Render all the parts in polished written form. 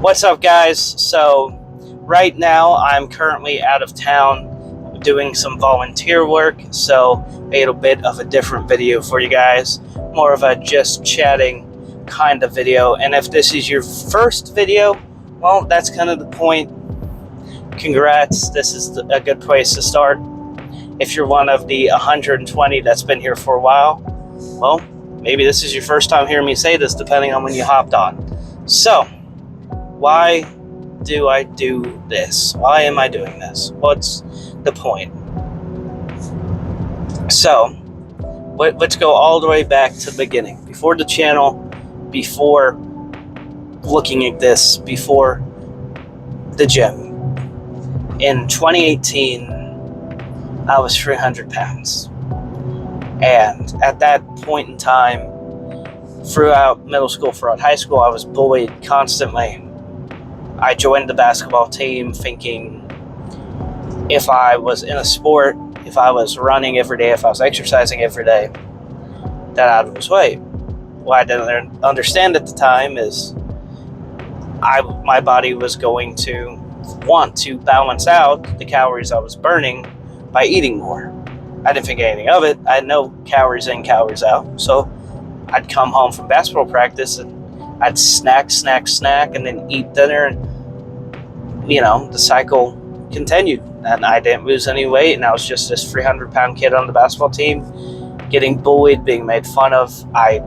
What's up, guys? So right now I'm currently out of town doing some volunteer work, so made a bit of a different video for you guys, more of a just chatting kind of video. And if this is your first video, well, that's kind of the point. Congrats, this is a good place to start. If you're one of the 120 that's been here for a while, well, maybe this is your first time hearing me say this, depending on when you hopped on. So why do I do this? Why am I doing this? What's the point? So, let's go all the way back to the beginning. Before the channel, before looking at this, before the gym. In 2018, I was 300 pounds. And at that point in time, throughout middle school, throughout high school, I was bullied constantly. I joined the basketball team thinking if I was in a sport, if I was running every day, if I was exercising every day, that I'd lose weight. What I didn't understand at the time is my body was going to want to balance out the calories I was burning by eating more. I didn't think anything of it. I had no calories in, calories out. So I'd come home from basketball practice and I'd snack, and then eat dinner, and the cycle continued. And I didn't lose any weight, and I was just this 300-pound kid on the basketball team, getting bullied, being made fun of. I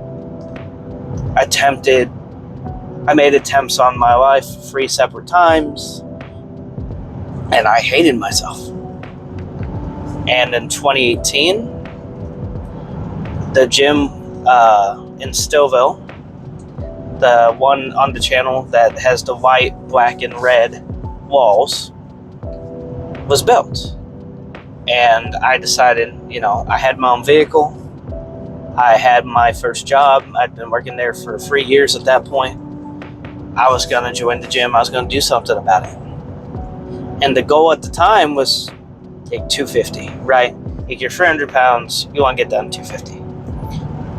made attempts on my life 3 separate times, and I hated myself. And in 2018, the gym in Stillville, the one on the channel that has the white, black, and red walls, was built. And I decided, I had my own vehicle. I had my first job. I'd been working there for 3 years at that point. I was going to join the gym. I was going to do something about it. And the goal at the time was take 250, right? If you're 300 pounds, you want to get down to 250.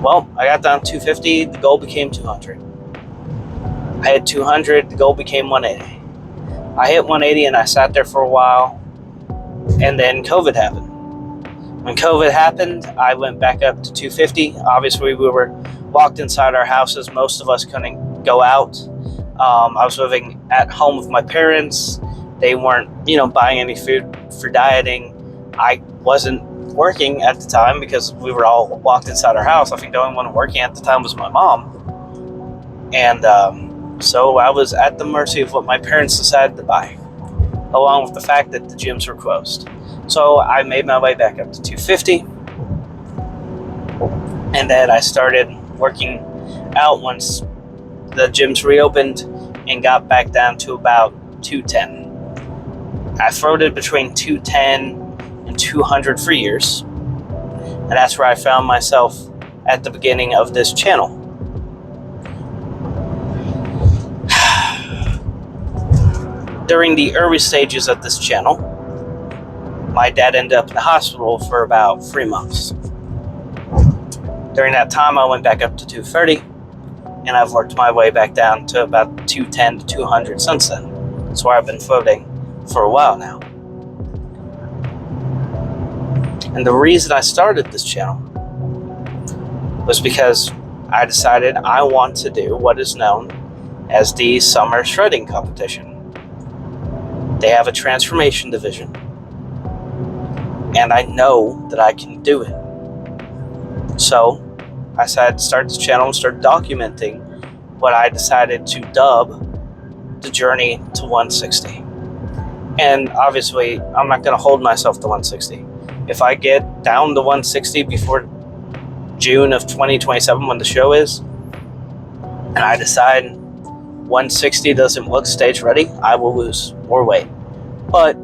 Well, I got down to 250. The goal became 200. I had 200. The goal became 180. I hit 180 and I sat there for a while. And then COVID happened. When COVID happened, I went back up to 250. Obviously, we were locked inside our houses. Most of us couldn't go out. I was living at home with my parents. They weren't, buying any food for dieting. I wasn't working at the time because we were all locked inside our house. I think the only one working at the time was my mom. And so I was at the mercy of what my parents decided to buy, along with the fact that the gyms were closed. So I made my way back up to 250. And then I started working out once the gyms reopened and got back down to about 210. I floated between 210 and 200 for years. And that's where I found myself at the beginning of this channel. During the early stages of this channel, my dad ended up in the hospital for about 3 months. During that time, I went back up to 230, and I've worked my way back down to about 210 to 200 since then. That's where I've been floating for a while now. And the reason I started this channel was because I decided I want to do what is known as the Summer Shredding Competition. They have a transformation division, and I know that I can do it. So I decided to start this channel and start documenting what I decided to dub the journey to 160. And obviously, I'm not going to hold myself to 160. If I get down to 160 before June of 2027, when the show is, and I decide 160 doesn't look stage ready, I will lose more weight. But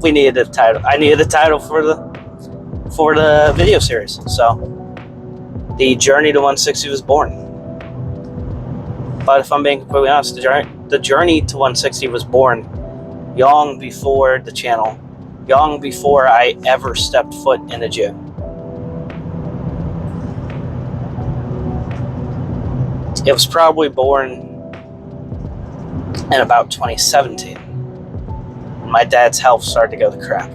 we needed a title. I needed a title for the video series. So the journey to 160 was born. But if I'm being completely honest, the journey to 160 was born long before the channel, long before I ever stepped foot in a gym. It was probably born in about 2017. My dad's health started to go to crap.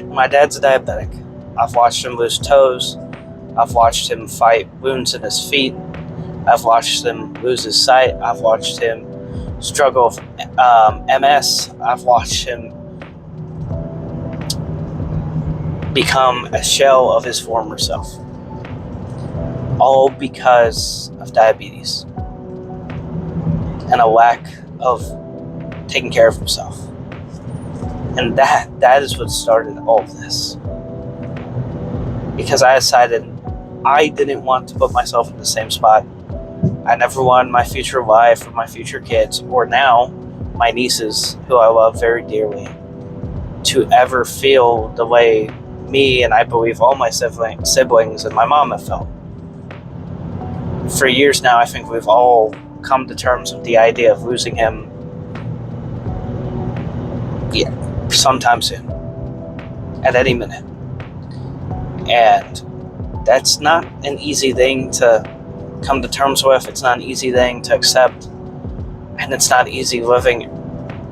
My dad's a diabetic. I've watched him lose toes. I've watched him fight wounds in his feet. I've watched him lose his sight. I've watched him struggle with MS. I've watched him become a shell of his former self. All because of diabetes and a lack of taking care of himself. And that is what started all of this. Because I decided I didn't want to put myself in the same spot. I never wanted my future wife or my future kids, or now my nieces, who I love very dearly, to ever feel the way me and I believe all my siblings and my mom have felt. For years now, I think we've all come to terms with the idea of losing him sometime soon, at any minute. And that's not an easy thing to come to terms with. It's not an easy thing to accept. And it's not easy living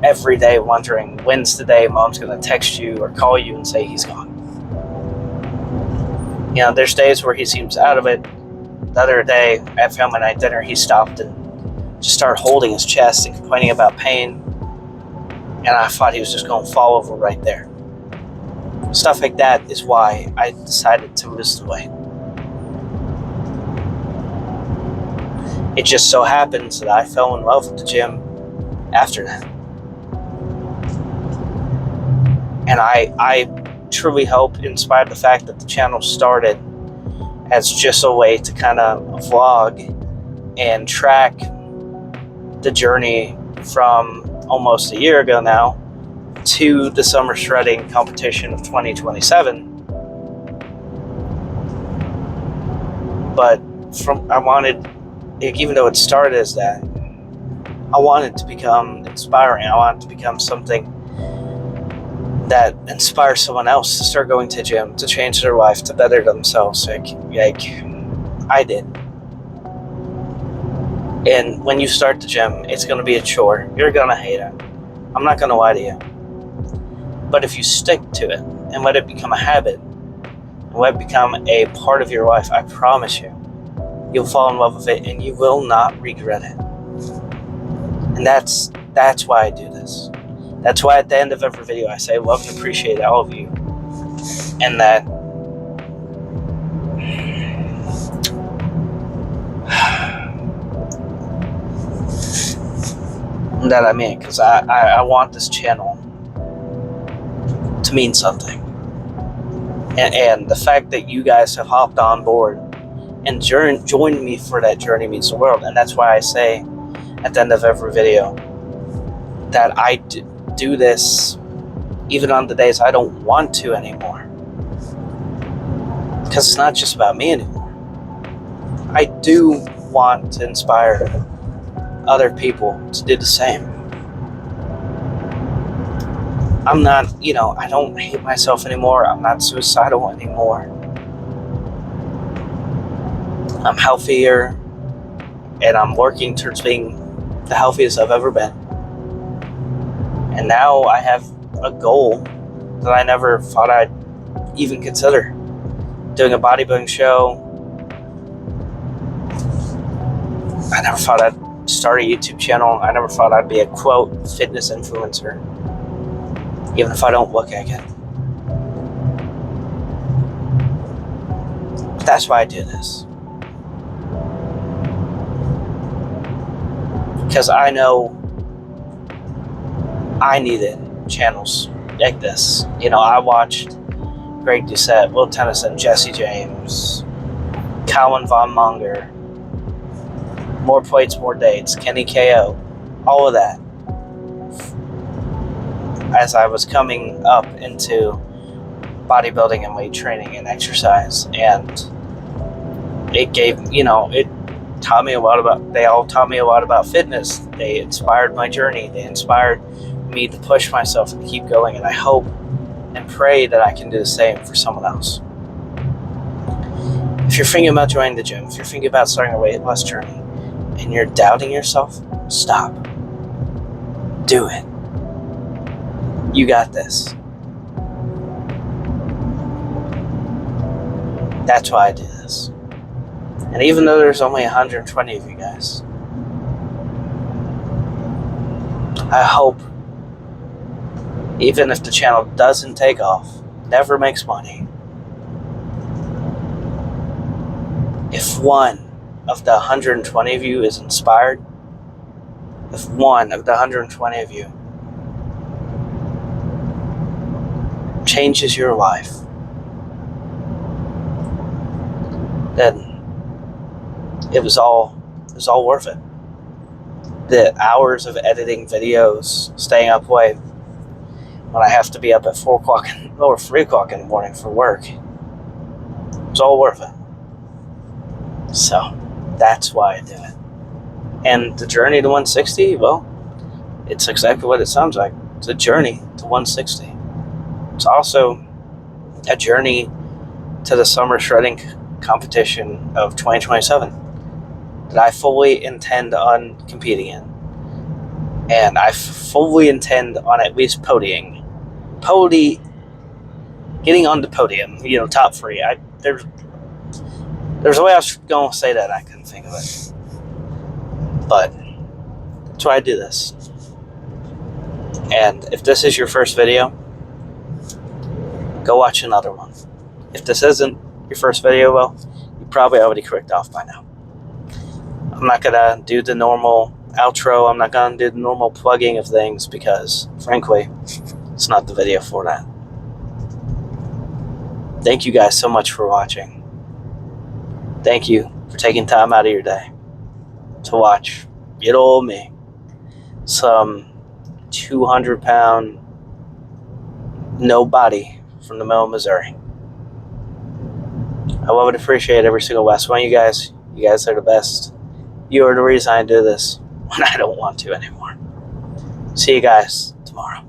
every day wondering when's the day mom's going to text you or call you and say he's gone. You know, there's days where he seems out of it. The other day at family night dinner, he stopped and just started holding his chest and complaining about pain. And I thought he was just going to fall over right there. Stuff like that is why I decided to lose the weight. It just so happens that I fell in love with the gym after that. And I truly hope, in spite of the fact that the channel started as just a way to kind of vlog and track the journey from almost a year ago now to the summer shredding competition of 2027. But even though it started as that, I wanted to become inspiring. I wanted to become something that inspires someone else to start going to the gym, to change their life, to better themselves, like I did. And when you start the gym, it's going to be a chore. You're going to hate it. I'm not going to lie to you. But if you stick to it and let it become a habit, and let it become a part of your life, I promise you, you'll fall in love with it and you will not regret it. And that's why I do this. That's why at the end of every video I say love and appreciate all of you. And that I mean, because I want this channel to mean something. And the fact that you guys have hopped on board and joined me for that journey means the world. And that's why I say at the end of every video that I do this even on the days I don't want to anymore. Because it's not just about me anymore. I do want to inspire other people to do the same. I'm not, I don't hate myself anymore. I'm not suicidal anymore. I'm healthier, and I'm working towards being the healthiest I've ever been. And now I have a goal that I never thought I'd even consider. Doing a bodybuilding show. I never thought I'd start a YouTube channel. I never thought I'd be a, quote, fitness influencer. Even if I don't look like it. But that's why I do this. Because I know I needed channels like this. I watched Greg Doucette, Will Tennyson, Jesse James, Colin Von Monger, More Plates, More Dates, Kenny KO, all of that. As I was coming up into bodybuilding and weight training and exercise, and it gave, it taught me a lot about, they all taught me a lot about fitness. They inspired my journey. They inspired me to push myself and keep going. And I hope and pray that I can do the same for someone else. If you're thinking about joining the gym, if you're thinking about starting a weight loss journey, and you're doubting yourself, stop. Do it. You got this. That's why I do this. And even though there's only 120 of you guys, I hope, even if the channel doesn't take off, never makes money, if one of the 120 of you is inspired, if one of the 120 of you changes your life, then it was all worth it. The hours of editing videos, staying up late when I have to be up at 4 o'clock or 3 o'clock in the morning for work, it's all worth it. So that's why I do it. And the journey to 160, well, it's exactly what it sounds like. It's a journey to 160. It's also a journey to the summer shredding competition of 2027 that I fully intend on competing in. And I fully intend on at least getting on the podium, top 3. There's a way I was going to say that, and I couldn't think of it. But that's why I do this. And if this is your first video, go watch another one. If this isn't your first video, well, you probably already clicked off by now. I'm not going to do the normal outro. I'm not going to do the normal plugging of things because, frankly, it's not the video for that. Thank you guys so much for watching. Thank you for taking time out of your day to watch little old me, some 200-pound nobody from the middle of Missouri. I would appreciate every single last one of you guys. You guys are the best. You are the reason I do this when I don't want to anymore. See you guys tomorrow.